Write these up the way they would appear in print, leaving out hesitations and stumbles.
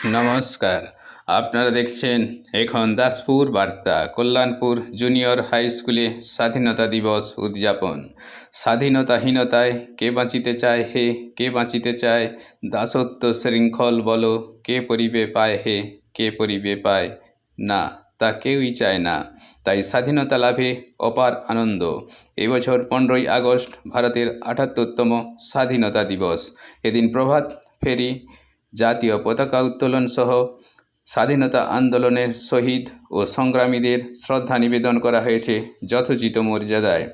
নমস্কার, আপনারা দেখছেন এখন দাসপুর বার্তা। কল্যাণপুর জুনিয়র হাই স্কুলে স্বাধীনতা দিবস উদযাপন। স্বাধীনতাহীনতায় কে বাঁচিতে চায় হে, কে বাঁচিতে চায় দাসত্ব শৃঙ্খল বলো, কে পরিবে পায় হে, কে পরিবে পায় না, তা কেউই চায় না। তাই স্বাধীনতা লাভে অপার আনন্দ। এবছর 15ই আগস্ট ভারতের 78তম স্বাধীনতা দিবস। এদিন প্রভাত ফেরি, জাতীয় পতাকা উত্তোলন সহ স্বাধীনতা আন্দোলনের শহীদ ও সংগ্রামীদের শ্রদ্ধা নিবেদন করা হয়েছে যথোচিত মর্যাদায়।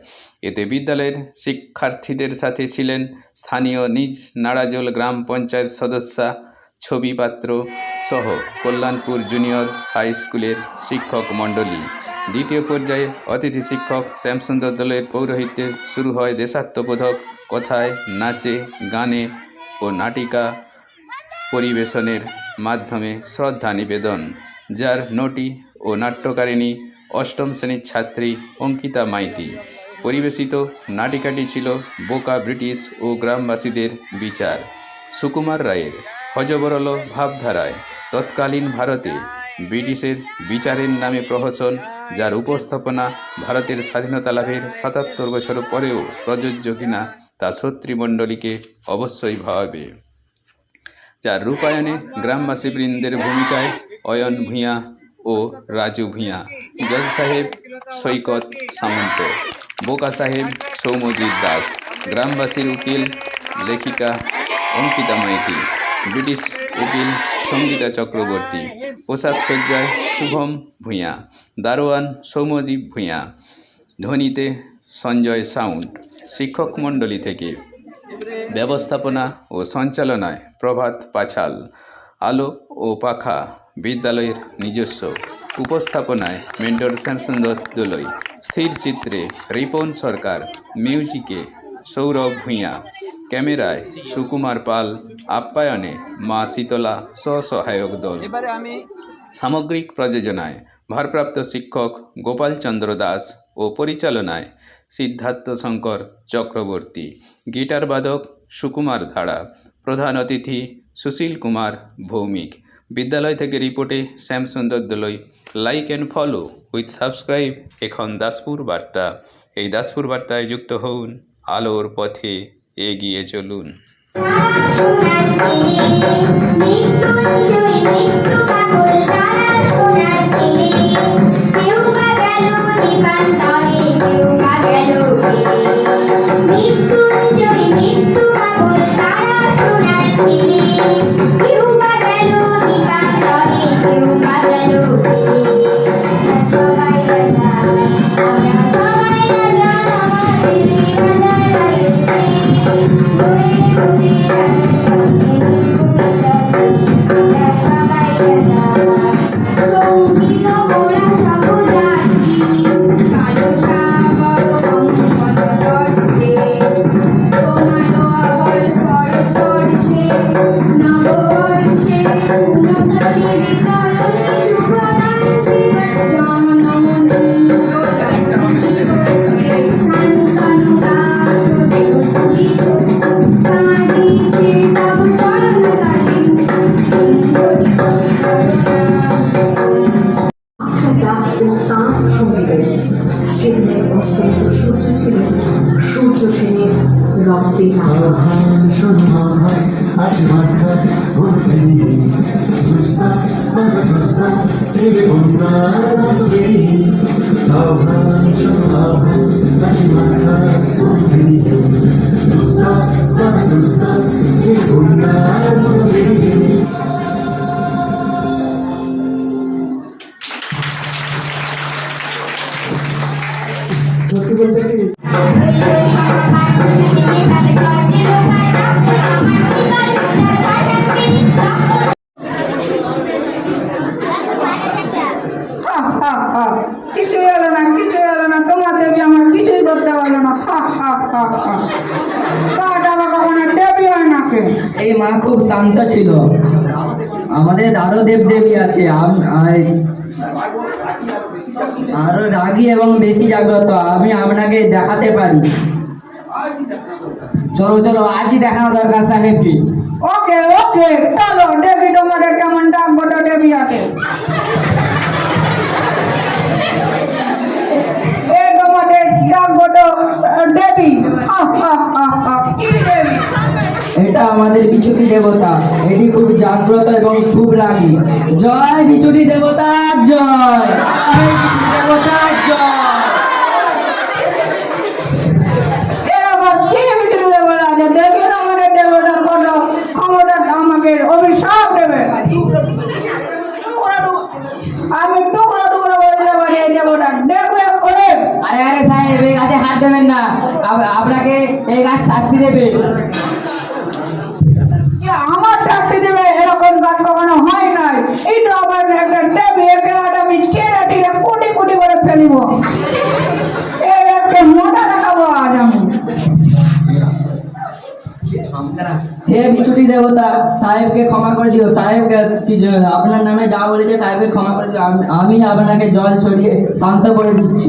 এতে বিদ্যালয়ের শিক্ষার্থীদের সাথে ছিলেন স্থানীয় নিজ নাড়াজোল গ্রাম পঞ্চায়েত সদস্যা ছবি পাত্র সহ কল্যাণপুর জুনিয়র হাই স্কুলের শিক্ষক মণ্ডলী। দ্বিতীয় পর্যায়ে অতিথি শিক্ষক শ্যামসুন্দর দলের পৌরোহিত্যে শুরু হয় দেশাত্মবোধক কথায়, নাচে, গানে ও নাটিকা পরিবেশনের মাধ্যমে শ্রদ্ধা নিবেদন, যার নটি ও নাট্যকারিণী অষ্টম শ্রেণীর ছাত্রী অঙ্কিতা মাইতি। পরিবেশিত নাটিকাটি ছিল বোকা ব্রিটিশ ও গ্রামবাসীদের বিচার। সুকুমার রায়ের হযবরল ভাবধারায় তৎকালীন ভারতে ব্রিটিশের বিচারের নামে প্রহসন, যার উপস্থাপনা ভারতের স্বাধীনতা লাভের 77 বছর পরেও প্রযোজ্য কিনা তা শ্রোতৃমণ্ডলীকে অবশ্যই ভাবাবে। যার রূপায়ণে গ্রামবাসী বৃন্দের ভূমিকায় অয়ন ভূঁইয়া ও রাজু ভূঁইয়া, জজ সাহেব সৈকত সামন্ত, বোকা সাহেব সৌম্যজিৎ দাস, গ্রামবাসীর উকিল লেখিকা অঙ্কিতা মাইতি, ব্রিটিশ উকিল সঙ্গীতা চক্রবর্তী, পোশাক সজ্জায় শুভম ভূঁইয়া, দারোয়ান সৌম্যদীপ ভূঁইয়া, ধ্বনিতে সঞ্জয় সাউন্ড। শিক্ষক মণ্ডলী থেকে ব্যবস্থাপনা ও সঞ্চালনায় প্রভাত পাছাল, আলো ও পাখা বিদ্যালয়ের নিজস্ব, উপস্থাপনায় মেন্টর শ্যামসুন্দর দোলই, স্থির চিত্রে রিপন সরকার, মিউজিকে সৌরভ ভূঁইয়া, ক্যামেরায় সুকুমার পাল, আপ্যায়নে মা শীতলা স্বসহায়ক দল। সামগ্রিক প্রযোজনায় ভারপ্রাপ্ত শিক্ষক গোপাল চন্দ্র দাস ও পরিচালনায় সিদ্ধার্থ শঙ্কর চক্রবর্তী, গিটার বাদক সুকুমার ধাড়া, প্রধান অতিথি সুশীল কুমার ভৌমিক। বিদ্যালয় থেকে রিপোর্টে Shyamsundar Doloi. Like and follow with subscribe এখন দাসপুর বার্তা। এই দাসপুর বার্তায় যুক্ত হন, আলোর পথে এগিয়ে চলুন। সূর্য ছিল সূর্য সেনের রক্তে সত্যি বলতে কি কিছুই হলো না, কিছুই হলো না, তোমার দেবী আমার কিছুই করতে পারলো না। এই মা খুব শান্ত ছিল। আমাদের আরো দেবদেবী আছে, আরো রাগী এবং বেশি জাগ্রত। আমি আপনাকে দেখাতে পারি। চলো চলো, আজই দেখানো দরকার সাহেবকে। ওকে ওকে, চলো দেখি তোমাদের কেমন দেবী আছে এ তোমাদের জাগ্রত দেবী কি দেবী এটা আমাদের বিচুটি দেবতা। এটি খুব জাগ্রত এবং খুব রাগী। জয় বিচুটি দেবতা জয়, জয় বিচুটি দেবতা জয়। এ আবার কি মিছিল দেবতা আছে দেখুন আমাদের দেবতার কত ক্ষমতা আমাকে অভিশাপ দেবে আমি টুকরো টুকরো করে দিতে পারি এই দেবতা দেখবে করে আরে আরে সাহেব, এই গাছে হাত দেবেন না, আপনাকে এই গাছ শাস্তি দেবে। যে আমার চাকরি দেবে এরকম গান কখনো হয় নাই এই তো আবার একটা দেবী একে আমি ছেড়ে টিড়ে কোটি কোটি করে ফেলিব এই একটা মোটা দেখাবো আজ আমি হে বিচুটি দেবতা, সাহেবকে ক্ষমা করে দিও। সাহেবকে আপনার নামে যা বলেছে সাহেবকে ক্ষমা করে দিও। আমি আপনাকে জল ছড়িয়ে শান্ত করে দিচ্ছি।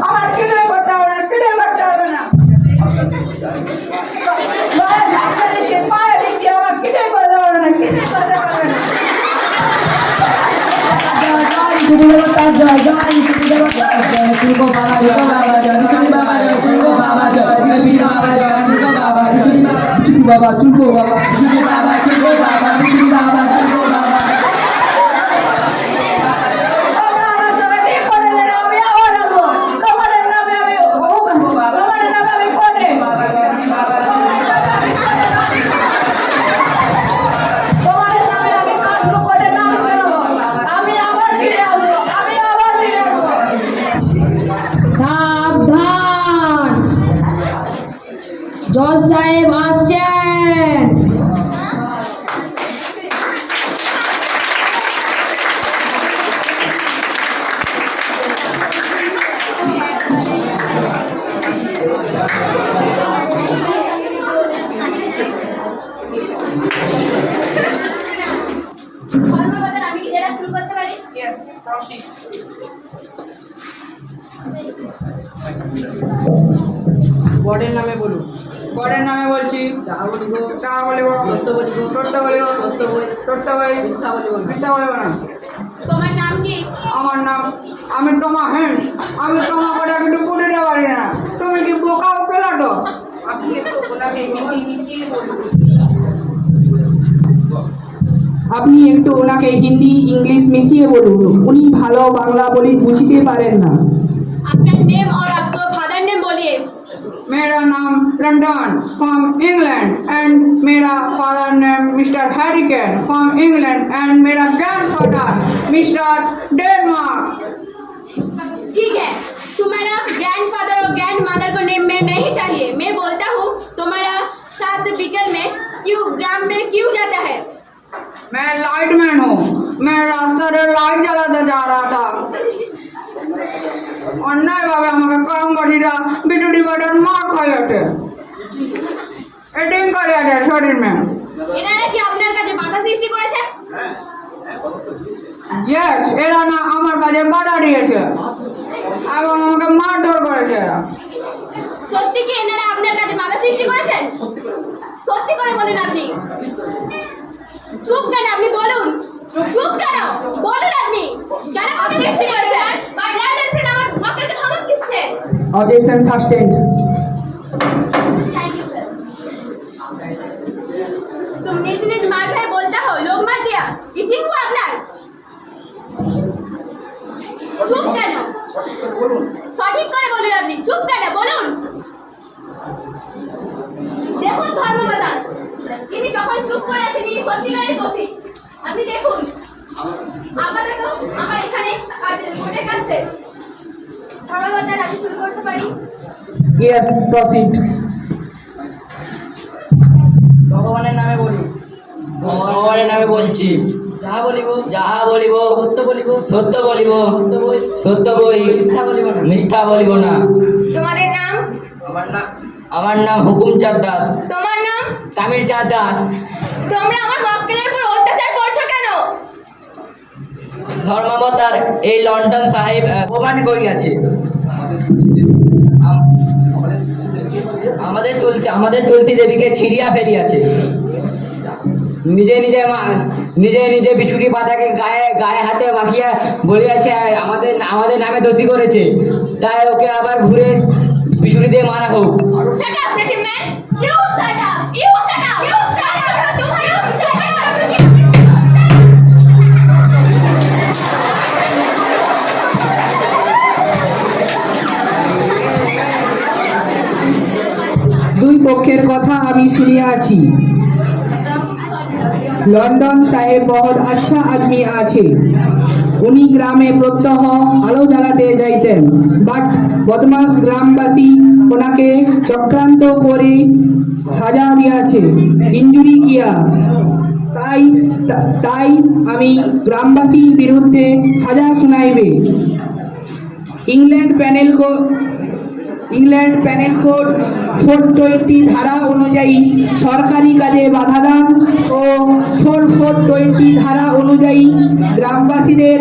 আমার কিছুই করতে হবে না কিছুই করতে হবে না গায়ে ঝাঁকড়া দিচ্ছে পায়ে দিচ্ছে আমার কিছুই করে দেওয়া না কিছুই করে দেওয়া না বিচুটি দেবতা জয়, জয় বিচুটি দেবতা জয়, চুলকো বাবা জয়, বাবা জয়, বিচুটি বাবা জয়, চুলকো বাবা জয়, বিচুটি বাবা জয়, চুলকো বাবা, বিচুটি বাবা, চুলকো বাবা, বিচুটি বাবা, চুলকো বাবা, বিচুটি বাবা, চুলকো বাবা। তোমরা আমার সঙ্গে ঠিক করে নিলে আমি আবার আসবো তোমাদের নামে আমি তোমাদের নামে আমি কোর্টে তোমাদের নামে আমি কাজগুলো কোর্টে নাম বেরোবো আমি আবার ফিরে আসবো আমি আবার ফিরে আসবো সাবধান, জজ সাহেব আসছেন। আমি কি যেটা শুরু করতে পারি? বর্ডের নামে বলুন। কোর্টের নামে বলছি যা বলিব তা বলিব সত্য বলিব, সত্য বলিব সত্য বই, সত্য বই মিথ্যা বলিব না। মিথ্যা বলিব না তোমার নাম কি? আমার নাম আমি তোমা হেন আমি তোমা করে কিন্তু পুটিতে পারি না তুমি কি বোকা ওকেলা তো আপনি একটু ওনাকে হিন্দি ইংলিশ মিশিয়ে বলুন, উনি ভালো বাংলা বলি বুঝতে পারেন না। আপনার নেম और आपको फादर नेम बोलिए। मेरा नाम लंदन फ्रॉम इंग्लैंड एंड मेरा father name mister hurricane from England and मेरा ग्रैंडफादर मिस्टर डेनमार्क ठीक है, तुम्हारा ग्रैंडफादर और ग्रैंडमदर को नेम में नहीं चाहिए। मैं बोलता हूँ तुम्हारा 7 बीकर में क्यों ग्राम में क्यों जाता है? मैं लाइटमैन हूँ मैं रास्ते में लाइट जलाते जा रहा था अन्याय भावे আমাকে করমবাড়িরা বিটুটি বাটার মার খাইয়াছে এটিং করিয়াছে শরীর মে এনারা কি আপনার কাছে বাধা সৃষ্টি করেছে? ইয়েস এরা না আমার কাছে বাধা দিয়েছে এবং আমাকে মারধর করেছে এরা সত্যি কি এনারা আপনার কাছে বাধা সৃষ্টি করেছেন? সত্যি করে বলুন আপনি। চুপ কেন আপনি বলুন, চুপ কেন বলুন আপনি কেন বাধা সৃষ্টি করেছেন? আর লন্ডন ফ্রেন্ড আমার ওয়াকিলকে ধমক দিচ্ছে। Objection sustained. Thank you sir. तुम निज निज मार खाए बोलता हो, लोग मत दिया ये ठीक हुआ আপনার? চুপ কেন? সঠিক করে বলুন আপনি, চুপ কেন বলুন। দেখুন ধর্মপ্রধান, তিনি যখন চুপ করে আছেন তিনি সত্যিকারের দোষী। আপনি দেখুন আপাতত আমার এখানে কাজের কোর্টে কাছে ধর্মপ্রধান, আমি শুরু করতে পারি? Yes, proceed. ভগবানের নামে বলি, ভগবানের নামে বলছি। যাহা বলিব, যাহা বলিব সত্য বলিব, সত্য বলিব, সত্য বই, মিথ্যা বলিব না, মিথ্যা বলিব না। তোমাদের নাম? আমার নাম হুকুমচাঁদ দাস। তোমার নাম? তামিলচাঁদ দাস। তোমরা আমার মক্কেলের উপর অত্যাচার করছো কেন? ধর্মাবতার এই লন্ডন সাহেব প্রমাণ করিয়াছে। আমাদের তুলসী দেবীকে ছিড়িয়া ফেলিয়াছে। নিজে নিজে বিছুটি পাতাকে গায়ে হাতে মাখিয়ে বলিয়াছে আমাদের নামে দোষী করেছে, তাই ওকে আবার ঘুরে বিছুটি দিয়ে মারা হোক। Shut up, pretty man! You shut up! You shut up! You shut up! तुम्हारी দুই পক্ষের কথা আমি শুনিয়াছি। লন্ডন সাহেব বহুত আচ্ছা আদমি আছে। উনি গ্রামে প্রত্যহ আলো জ্বালাতে যাইতেন, বাট বদমাস গ্রামবাসী ওনাকে চক্রান্ত করে সাজা দিয়েছে, ইনজুরি কিয়া। তাই আমি গ্রামবাসীর বিরুদ্ধে সাজা শুনাইবে। ইংল্যান্ড প্যানেল কোড 420 ধারা অনুযায়ী সরকারি কাজে বাধা দান ও 420 ধারা অনুযায়ী গ্রামবাসীদের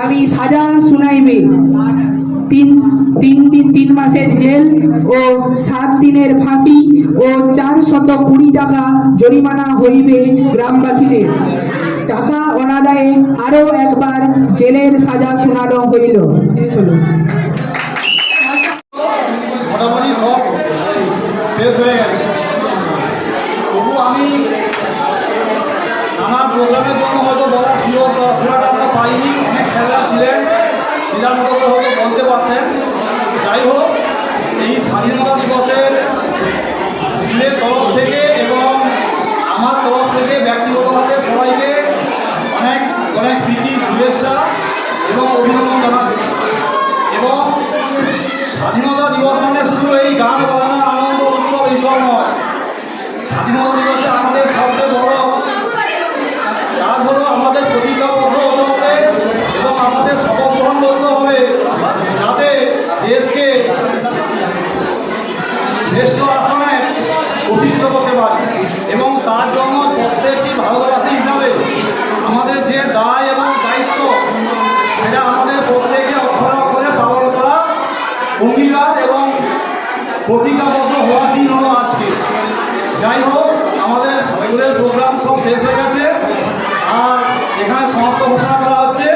আমি সাজা শুনাইবে। 3 মাসের জেল ও 7 দিনের ফাঁসি ও 420 টাকা জরিমানা হইবে গ্রামবাসীদের। টাকা অনাদায়ে আরও একবার জেলের সাজা শোনানো হইল। মোটামুটি সব শেষ হয়ে গেছে। তবু আমি নানা প্রোগ্রামের জন্য হয়তো বলার সুযোগটা আমরা পাইনি। অনেক স্যাররা ছিলেন, সেটার মতো করে হয়তো বলতে পারতেন। যাই হোক, এই স্বাধীনতা দিবসের স্কুলের তরফ থেকে এবং আমার তরফ থেকে ব্যক্তিগতভাবে সবাইকে অনেক অনেক প্রীতি, শুভেচ্ছা এবং অভিনন্দন জানাচ্ছি। এবং স্বাধীনতা দিবস মানে শুধু এই গান বাজনা আনন্দ উৎসব এইসব নয়। স্বাধীনতা দিবসে আমাদের সবচেয়ে বড় কাজ হলো আমাদের প্রতিজ্ঞাবদ্ধ হতে হবে এবং আমাদের শপথ গ্রহণ করতে হবে যাতে দেশকে শ্রেষ্ঠ আসনে প্রতিষ্ঠিত করতে পারি। এবং তার জন্য প্রত্যেকটি ভারতবাসী হিসাবে আমাদের যে দায় এবং দায়িত্ব, সেটা আমাদের প্রত্যেকে অক্ষরে অক্ষরে পালন করা অঙ্গীকার এবং প্রতিজ্ঞাবদ্ধ হওয়ার দিন হলো আজকে। যাই হোক, আমাদের স্কুলের প্রোগ্রাম সব শেষ হয়ে গেছে, আর এখানে সমাপ্ত ঘোষণা করা হচ্ছে।